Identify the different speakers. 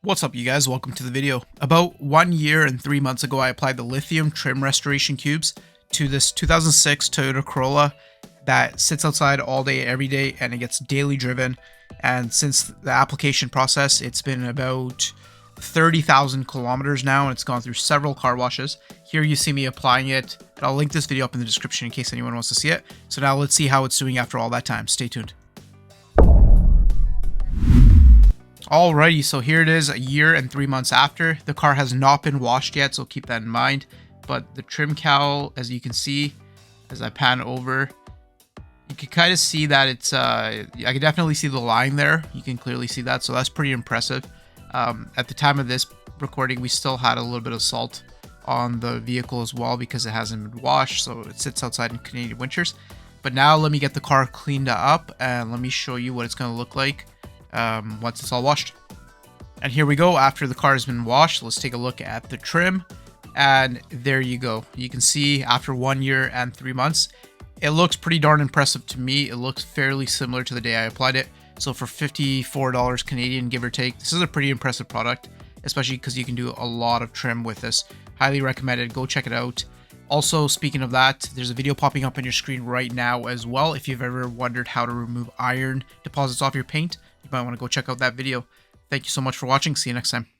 Speaker 1: What's up, you guys? Welcome to the video. About 1 year and 3 months ago, I applied the Lithium Trim Restoration Cubes to this 2006 Toyota Corolla that sits outside all day, every day, and it gets daily driven. And since the application process, it's been about 30,000 kilometers now, and it's gone through several car washes. Here you see me applying it, and I'll link this video up in the description in case anyone wants to see it. So now let's see how it's doing after all that time. Stay tuned. Alrighty, so here it is, 1 year and 3 months after. The car has not been washed yet, so keep that in mind. But the trim cowl, as you can see, as I pan over, you can kind of see that it's, I can definitely see the line there. You can clearly see that, so that's pretty impressive. At the time of this recording, we still had a little bit of salt on the vehicle as well because it hasn't been washed, so it sits outside in Canadian winters. But now let me get the car cleaned up and let me show you what it's going to look like once it's all washed. And here we go. After the car has been washed, let's take a look at the trim, and there you go. You can see after 1 year and 3 months, it looks pretty darn impressive to me. It looks fairly similar to the day I applied it. So for $54 Canadian, give or take, this is a pretty impressive product, especially because you can do a lot of trim with this. Highly recommended. Go check it out. Also, speaking of that, there's a video popping up on your screen right now as well. If you've ever wondered how to remove iron deposits off your paint, you might want to go check out that video. Thank you so much for watching. See you next time.